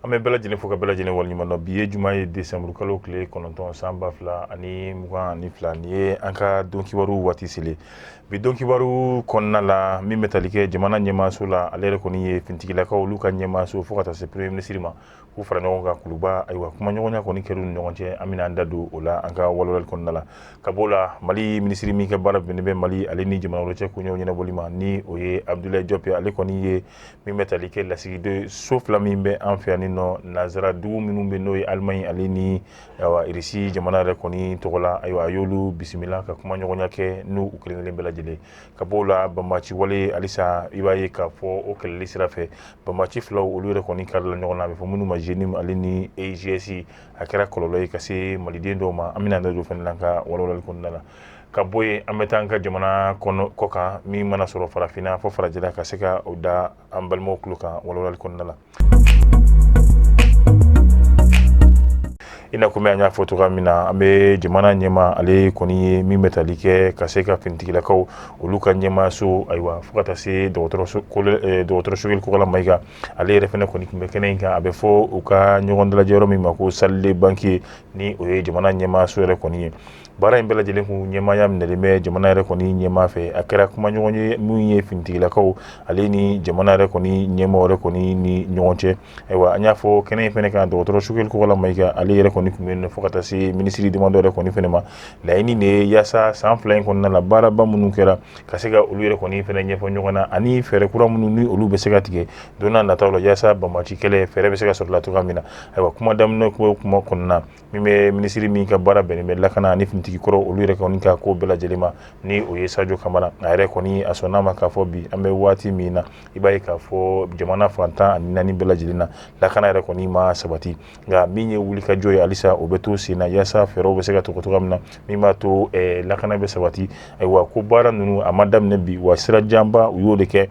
Ame bela jine foka bela jine wal nyimano biye juma ye December kalo kle kononton samba fla ani mugan ani fla ni anka donki waru wati sile bi donki waru konna la mi metalike jamana nyema sula alere koni ye fintigila ka oluka nyema so foka ta se premier ministre ma ku fara no ga kuluba aywa kuma nyonya koni keru nyonje amina andadu ola anka walwal konna la kabola mali ministre mi ke bara benbe mali aleni jamana roche ku nyonya bolima ni oye Abdoulaye Diop ale koni ye mi metalike la sigi de sauf la mimbe anfiani no nazara dugu minnu be n'o ye Allemagne ale ni irisi jamana yɛrɛ kɔni tɔgɔla ayiwa a y'olu bisimila ka kuma ɲɔgɔnya kɛ n'u u kelen-kelen bɛɛ lajɛlen ka bɔ o la banbaci wale halisa i b'a ye k'a fɔ o kɛlɛli sira fɛ banbaci filaw olu yɛrɛ kɔni karila ɲɔgɔn na a bɛ fɔ minnu ma GNIM ale ni AGS a kɛra kɔlɔlɔ ye ka se maliden dɔw ma an bɛna da don fɛnɛ la ka walawalali kɔnɔna la ka bɔ yen an bɛ taa an ka jamana kɔ kan min mana sɔrɔ farafinna fɔ farajɛla ka se ka o da an balimaw tulo kan walawalali kɔnɔna la ina kuma anya foto ga mina ambe jamana nyema ale koni mi metalike kaseka fintigila kaw oluka nyema so aywa fukata se dotoro shugil ko la maiga ale refene koni kimbe kenenga abe fo uka nyogondala jero mi mako salle banki ni oye jamana nyema so re koni bara imbela jelen ku nyema yam neleme jamana re koni nyema fe akara kuma nyogonye muye fintigila kaw ale ni jamana re koni nyema re koni ni nyogonche aywa anya fo kenen fene kan dotoro shugil ko la maiga ale koni kumene fokata si ministry demando re koni fenema la ini ne yasa san flain konna la bara ba munu kera kasega olu re koni fene nyefo nyogona ani fere kura munu ni olu be sega tige dona na tawlo yasa ba ma cikele fere be sega sotla to kamina aywa kuma damno ko kuma konna mime ministry mi ka bara bene me lakana ani fintiki koro olu re koni ka ko bela jelima ni o yesajo kamara ayre koni asona ma ka fo bi ambe wati mina ibai ka fo jamana fanta ani nani bela jelina lakana re koni ma sabati nga minye wuli ka joy alisa obeto sina yasa fero be sega to kamna mima to lakana be sabati aywa ko bara nunu amadam nabi wa sira jamba uyo de ke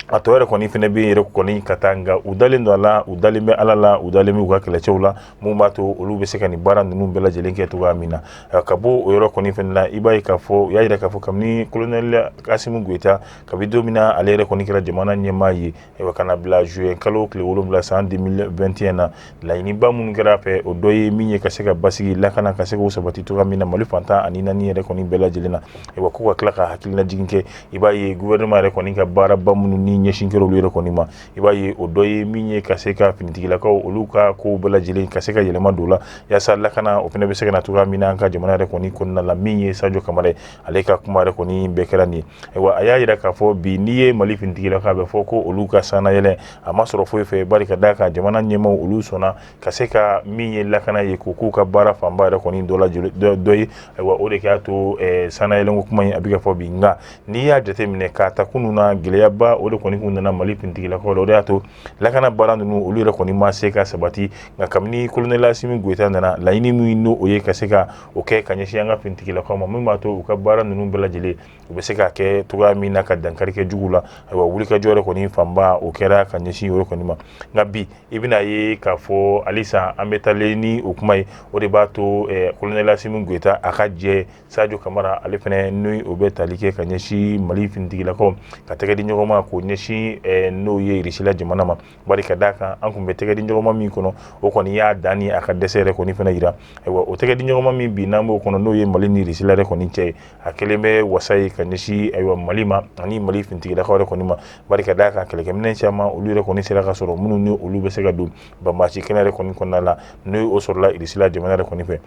atore koni fene be yere koni katanga udalindo ala udalimbe alala udalimi uga kele chawla mumato olu be seka ni bara nunu bela jelenke to gamina kabo oyoro koni fene la ibai kafo yaira kafo kamni colonel Kasimu Goita kabido mina alere koni kala jamana nyema yi e kana bla juin kalo kle wolum la 2021 la ini ba mun grafe odoye minye kaseka basigi la kana kaseka usabati to gamina malifanta anina ni yere koni bela jelena e wakwa klaka hakilina jiginke ibai gouvernement re koni ka bara ba mun ni nyeshinkero lure koni ma ibaye odoye minye kaseka finitigila ko oluka ko bela jile kaseka yelema dola ya sala kana opene be seka na tuga mina anka jamana re koni konna la minye sajo kamare aleka kuma re koni bekerani ewa ayayira ka fo bi niye mali finitigila ka be fo ko oluka sana yele amasoro fo fe barika daka jamana nyema olu sona kaseka minye lakana ye ko ka bara famba re koni dola doyi ewa ode ka to sana yele kuma abiga fo bi nga niya determine ka takununa gileya ba ode koni kunna mali pintigila ko do ato lakana barando nu olure koni ma seka sabati nga kamni colonel Asimi Goita ndana laini mu no oye kaseka oke kanyeshi anga pintigila ko ma mato uka barando nu bela jele ubeseka ke tuga mina ka dankari ke jugula wa wulika jore koni famba okera kanyeshi yoro koni ma ngabi ibina ye ka fo alisa ambetaleni okumai ode bato colonel Asimi Goita akaje Sadio Kamara alifene nui obetalike kanyeshi mali pintigila ko katege nyogoma ko nyeshi no ye risila jamana ma barika daka an kumbe tege nyogoma mi kono o koni ya dani aka desere koni fena ira ewa o tege nyogoma mi bi nambo kono no ye mali ni risila re koni che akeleme wasai ka nyeshi ewa malima ani mali finti da ko koni ma barika daka keleke minen chama olu re koni sira ka soro munu ni olu be sega du bamba ci kenare koni konala no o sorla risila jamana re koni fe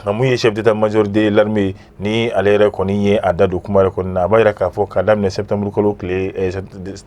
amuye chef d'état-major de l'armée ni alere koni ye adado kumare koni na bayra ka fo kadam ne septembre kolo clé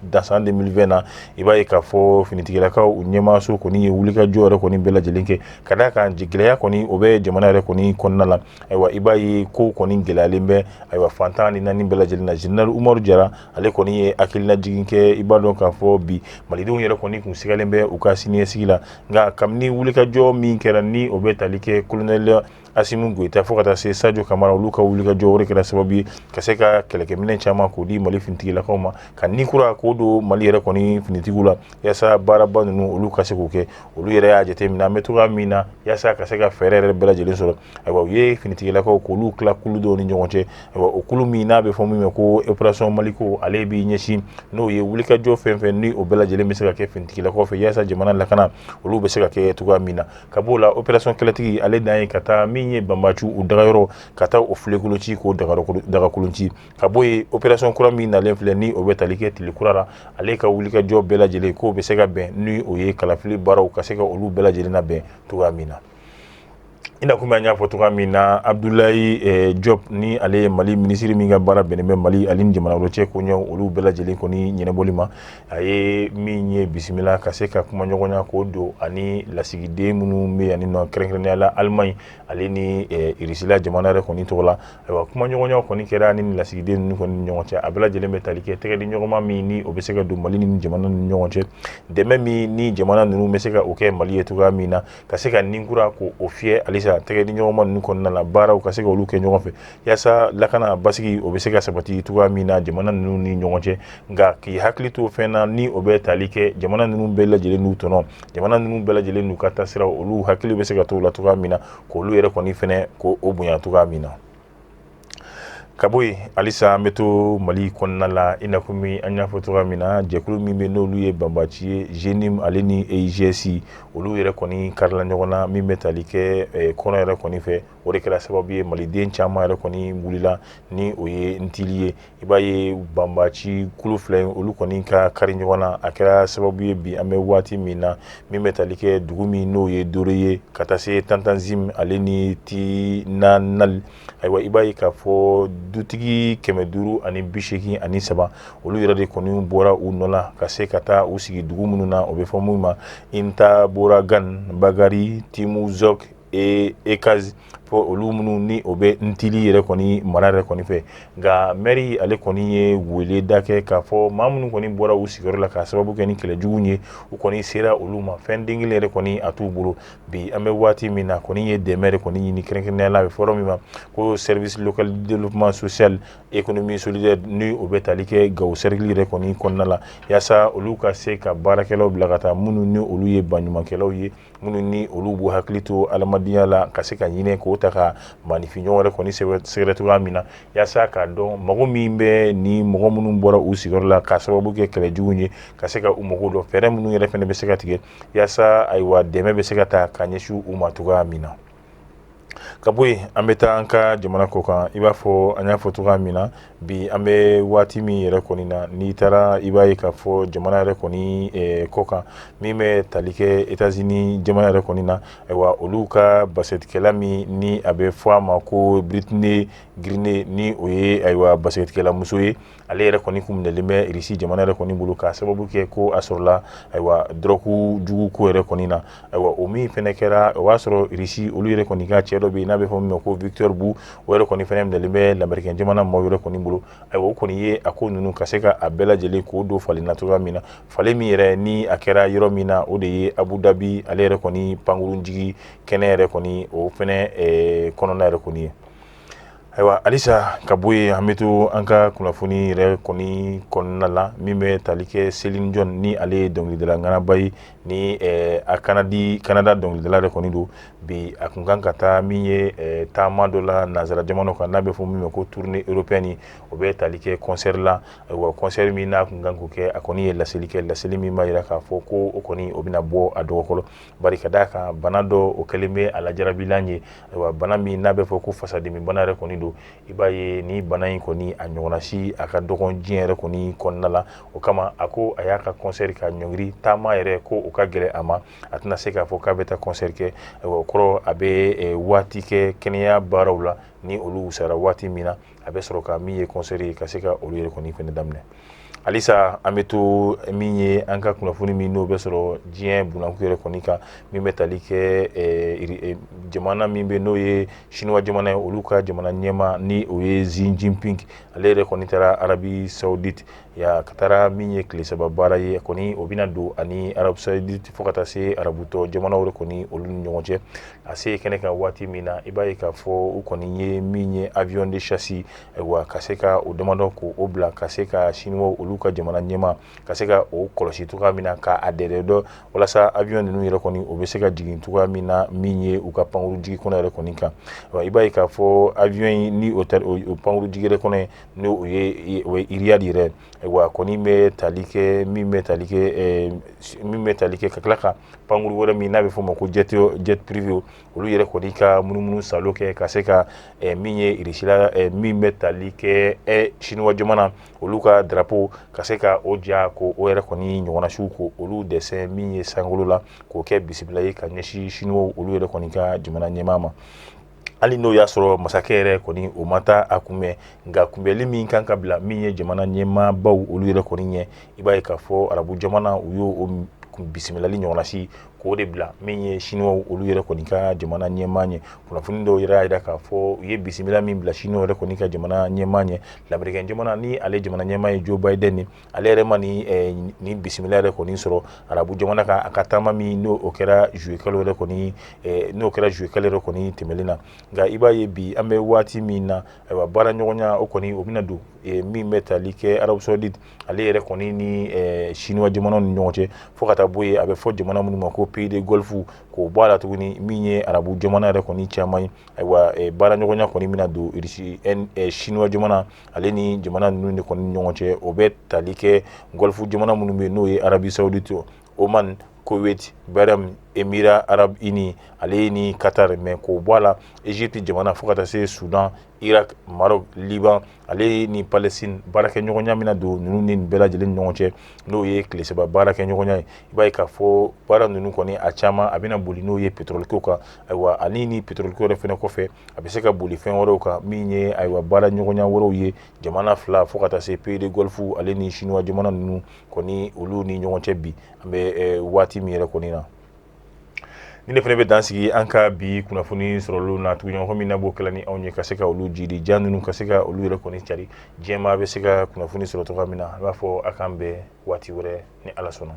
dans 2020 na ibaye ka fo finitigila ka unyema so koni ye wulika jore koni bela jelinke kada ka jigleya koni obe jamana re koni konnala aywa ibaye ko koni gelalembe aywa fantani nani bela jelina general Umar Jara ale koni ye akilina jiginke ibadon ka fo bi malidun yere koni kun sigalembe ukasini sigila nga kamni wulika jo mi kera ni obe talike colonel Assimi Goïta fo ka taa se Sadio Camara olu ka wuli ka jɔ o de kɛra sababu ye ka se ka kɛlɛkɛminɛn caman k'o di Mali finitigilakaw ma ka ni kura k'o don Mali yɛrɛ kɔni finitigiw la yaasa baaraba ninnu olu ka se k'o kɛ olu yɛrɛ y'a jateminɛ an bɛ togoya min na yaasa ka se ka fɛɛrɛ yɛrɛ bɛɛ lajɛlen sɔrɔ ayiwa u ye finitigilakaw k'olu tila kulu dɔw ni ɲɔgɔn cɛ ayiwa o kulu min n'a bɛ fɔ min ma ko opération Maliko ale b'i ɲɛsin n'o ye wulikajɔ fɛn fɛn ni o bɛɛ lajɛlen bɛ se ka kɛ finitigilakaw fɛ yaasa jamana lakana olu bɛ se ka kɛ togoya min na ka b'o la opération kɛlɛtigi ale dan ye ka taa min ye banbacu u dagayɔrɔ ka taa o filekoloci k'o dagakolonci ka bɔ yen opération kura min nalen filɛ ni o bɛ tali kɛ tile kura la ale ka wulikajɔ bɛɛ lajɛlen k'o bɛ se ka bɛn ni o ye kalafili baaraw ka se ka olu bɛɛ lajɛlen na bɛn togoya min na ina kuma an y'a fɔ togoya min na Abdoulaye Diop ni ale ye Mali minisiri min ka baara bɛnnen bɛ Mali ani ni jamana wɛrɛ cɛ ko ɲɛw olu bɛɛ lajɛlen kɔni ɲɛnabɔli ma a ye min ye bisimila ka se ka kuma ɲɔgɔnya k'o don ani lasigiden minnu bɛ yan nɔ kɛrɛnkɛrɛnnenya la Allemagne ale ni Russie jamana yɛrɛ kɔni tɔgɔ la ayiwa kuma ɲɔgɔnya kɔni kɛra ni lasigiden ninnu kɔni ni ɲɔgɔn cɛ a bɛɛ lajɛlen bɛ tali kɛ tɛgɛdi ɲɔgɔnma min ni o bɛ se ka don Mali ni jamana ni ɲɔgɔn cɛ dɛmɛ min ni jamana ninnu bɛ se ka o kɛ Mali ye togoya min na ka se ka ninkura ko o fiyɛ halisa tɛgɛdi ɲɔgɔnma ninnu kɔnɔna la baaraw ka se ka olu kɛ ɲɔgɔn fɛ yaasa lakana basigi o bɛ se ka sabati togoya min na jamana ninnu ni ɲɔgɔn cɛ nka k'i hakili to fɛn na ni o bɛ tali kɛ jamana ninnu bɛɛ lajɛlen n'u tɔnɔ jamana ninnu bɛɛ lajɛlen n'u ka taasira olu hakili bɛ se ka to o la togoya min na k'olu yɛrɛ kɔni fɛnɛ ko o bonya togoya min na ka bɔ yen halisa an bɛ to Mali kɔnɔna la i n'a fɔ min an y'a fɔ togoya min na jɛkulu min bɛ n'olu ye banbaci ye GENIM ale ni EIGS olu yɛrɛ kɔni karila ɲɔgɔn na min bɛ tali kɛ kɔnɔ yɛrɛ kɔni fɛ o de kɛra sababu ye maliden caman yɛrɛ kɔni wulila ni o ye ntili ye i b'a ye banbaci kulu fila in olu kɔni ka kari ɲɔgɔn na a kɛra sababu ye bi an bɛ waati min na min bɛ tali kɛ dugu min n'o ye Dore ye ka taa se Tantanzim ale ni Tinanal ayiwa i b'a ye k'a fɔ dutigi 583 olu yɛrɛ de kɔni bɔra u nɔ la ka se ka taa u sigi dugu minnu na o bɛ fɔ mun ma Intaboragan Bagari Timuzok Ekaz fɔ olu minnu ni o bɛ ntili yɛrɛ kɔni mara yɛrɛ kɔni fɛ nka mɛri ale kɔni ye wele da kɛ k'a fɔ maa minnu kɔni bɔra u sigiyɔrɔ la ka sababu kɛ ni kɛlɛjugu ye u kɔni sera olu ma fɛn den kelen yɛrɛ kɔni a t'u bolo bi an bɛ waati min na kɔni ye dɛmɛ yɛrɛ kɔni ɲini kɛrɛnkɛrɛnnenya la a bɛ fɔ yɔrɔ min ma ko service local développement social économie solidaire ni o bɛ tali kɛ Gawo cercle yɛrɛ kɔni kɔnɔna la yaasa olu ka se ka baarakɛlaw bila ka taa minnu ni olu ye baɲumankɛlaw ye minnu ni olu b'u hakili to adamadenya la ka se ka ɲinɛ k'o ta ka maanifinɲɔgɔn wɛrɛ kɔni sɛgɛrɛ togoya min na yaasa k'a dɔn mago min bɛ ni mɔgɔ minnu bɔra u sigiyɔrɔ la ka sababu kɛ kɛlɛjugu ye ka se ka u mago dɔn fɛɛrɛ minnu yɛrɛ fɛnɛ bɛ se ka tigɛ yaasa ayiwa dɛmɛ bɛ se ka ta ka ɲɛsin u ma togoya min na ka bɔ yen an bɛ taa an ka jamana kɔ kan i b'a fɔ an y'a fɔ togoya min na bi an bɛ waati min yɛrɛ kɔni na n'i taara i b'a ye k'a fɔ jamana yɛrɛ kɔni kɔ kan min bɛ tali kɛ États-Unis jamana yɛrɛ kɔni na ayiwa olu ka baskɛtikɛla min ni a bɛ fɔ a ma ko Britney Griner ni o ye ayiwa baskɛtikɛla muso ye ale yɛrɛ kɔni kun minɛlen bɛ Russie jamana yɛrɛ kɔni bolo k'a sababu kɛ ko a sɔrɔla ayiwa dɔrɔgu jugu ko yɛrɛ kɔni na ayiwa o min fɛnɛ kɛra o b'a sɔrɔ Russie olu yɛrɛ kɔni ka cɛ dɔ bɛ yen n'a bɛ fɔ min ma ko Victor Bu o yɛrɛ kɔni fɛnɛ minɛlen bɛ lamɛrikɛn jamana maaw yɛrɛ kɔni bolo ayiwa o kɔni ye a ko ninnu ka se ka a bɛɛ lajɛlen k'o don falen na cogoya min na falen min yɛrɛ ni a kɛra yɔrɔ min na o de ye Abu Dhabi ale yɛrɛ kɔni pankurunjigi kɛnɛ yɛrɛ kɔni o fɛnɛ kɔnɔna yɛrɛ kɔni ye ayiwa halisa ka bɔ yen an bɛ to an ka kunnafoni yɛrɛ kɔni kɔnɔna la min bɛ tali kɛ Celine Dion ni ale ye dɔnkilidala ŋanaba ye ni a Kanada dɔnkilidala yɛrɛ kɔni don bi a kun kan ka taa min ye taama dɔ la nanzara jamanaw kan n'a bɛ fɔ min ma ko tournée européenne o bɛ tali kɛ concert la ayiwa concert min n'a kun kan k'o kɛ a kɔni ye laseli kɛ laseli min b'a jira k'a fɔ ko o kɔni o bɛna bɔ a dɔgɔkɔrɔ bari ka d'a kan bana dɔ o kɛlen bɛ a lajarabilan ye ayiwa bana min n'a bɛ fɔ ko fasadimi bana yɛrɛ kɔni don i b'a ye ni bana in kɔni a ɲɔgɔnna si a ka dɔgɔn diɲɛ yɛrɛ kɔni kɔnɔna la o kama a ko a y'a ka concert ka ɲɔngiri taama yɛrɛ ko o ka gɛlɛ a ma a tɛna se k'a fɔ k'a bɛ taa concert kɛ ayiwa o kɔrɔ a bɛ waati kɛ kɛnɛya baaraw la ni olu wusara waati min na a bɛ sɔrɔ ka min ye concert ye ka se ka olu yɛrɛ kɔni fɛnɛ daminɛ alisa an bɛ to min ye an ka kunnafoni min n'o bɛ sɔrɔ diɲɛ bunanku yɛrɛ kɔni kan min bɛ tali kɛ jamana min bɛ n'o ye Chinois jamana ye olu ka jamana ɲɛma ni o ye Xi Jinping ale yɛrɛ kɔni taara Arabi Saoudite ya ka taara min ye tile saba baara ye kɔni o bɛna don ani Arabi Saoudite fo ka taa se arabutɔ jamanaw de kɔni olu ni ɲɔgɔn cɛ a se kɛnɛ kan waati min na i b'a ye k'a fɔ u kɔni ye min ye avion de chasse wa ka se ka o damadɔ ko o bila ka se ka Chinois olu ka jamana ɲɛma ka se ka o kɔlɔsi cogoya min na k'a dɛdɛ dɔ walasa avion ninnu yɛrɛ kɔni o bɛ se ka jigin cogoya min na min ye u ka pankuru jigi kɔnɔ yɛrɛ kɔni kan i b'a ye k'a fɔ avion ni o pankuru jigi yɛrɛ kɔnɔ ni o ye Riyad yɛrɛ wa kɔni bɛ tali kɛ min bɛ tali kɛ ka tila ka pankuru wɛrɛ min n'a bɛ fɔ o ma ko jet privé olu yɛrɛ kɔni ka munumunu salo kɛ ka se ka min ye irisila min bɛ tali kɛ Chinois jamana olu ka drapeau ka se ka o ja ko o yɛrɛ kɔni ɲɔgɔnnasiw ko olu dɛsɛ min ye sankolo la k'o kɛ bisimila ye ka ɲɛsin Chinois olu yɛrɛ kɔni ka jamana ɲɛmaa ma hali n'o y'a sɔrɔ masakɛ yɛrɛ kɔni o ma taa a kunbɛn nka kunbɛnli min kan ka bila min ye jamana ɲɛmaabaw olu yɛrɛ kɔni ɲɛ i b'a ye k'a fɔ arabu jamana u y'o bisimilali ɲɔgɔnnasi k'o de bila min ye Chinois olu yɛrɛ kɔni ka jamana ɲɛmaa ɲɛ kunnafoni dɔw yɛrɛ y'a jira k'a fɔ u ye bisimila min bila Chinois yɛrɛ kɔni ka jamana ɲɛmaa ɲɛ lamɛrikɛn jamana ni ale jamana ɲɛmaa ye Joe Biden ni ale yɛrɛ ma ni bisimila yɛrɛ kɔni sɔrɔ arabu jamana kan a ka taama min n'o kɛra juillet kalo yɛrɛ kɔni n'o kɛra juillet kalo yɛrɛ kɔni tɛmɛlen na nka i b'a ye bi an bɛ waati min na ayiwa baara ɲɔgɔnya o kɔni o bɛna don min bɛ tali kɛ Arabu Saoudite ale yɛrɛ kɔni ni Chinois jamanaw ni ɲɔgɔn cɛ fo ka taa bɔ yen a bɛ fɔ jamana minnu ma ko pays de Golfe k'o bɔ a la tuguni min ye arabu jamana yɛrɛ kɔni caman ye ayiwa baara ɲɔgɔnya kɔni bɛna don Chinois jamana ale ni jamana ninnu de kɔni ni ɲɔgɔn cɛ o bɛ tali kɛ Golfe jamana minnu bɛ yen n'o ye Arabi Saoudite Oman Kuwait Bahrain Émirats Arabes Unis ale ni Qatar mais k'o bɔ a la Egypte jamana fo ka taa se Sudan Irak Maroc Liban ale ni Palestine baarakɛ ɲɔgɔnya mina don ninnu ni bɛɛ lajɛlen ni ɲɔgɔn cɛ n'o ye tile saba baarakɛ ɲɔgɔnya ye i b'a ye k'a fɔ baara ninnu kɔni a caman a bɛna boli n'o ye pétrole ko kan ayiwa ani ni pétrole ko yɛrɛ fɛnɛ kɔfɛ a bɛ se ka boli fɛn wɛrɛw kan min ye ayiwa baara ɲɔgɔnya wɛrɛw ye jamana fila fo ka taa se pays de Golfe ale ni Chinois jamana ninnu kɔni olu ni ɲɔgɔn cɛ bi an bɛ waati min yɛrɛ kɔni na ni ne fana bɛ dan sigi an ka bi kunnafoni sɔrɔlu na tugunɲɔgɔn min na b'o kɛla ni anw ye ka se ka olu jidi jan ninnu ka se ka olu yɛrɛ kɔni cari diɲɛmaa bɛ se ka kunnafoni sɔrɔ cogoya min na a b'a fɔ a k'an bɛn waati wɛrɛ ni Ala sɔnna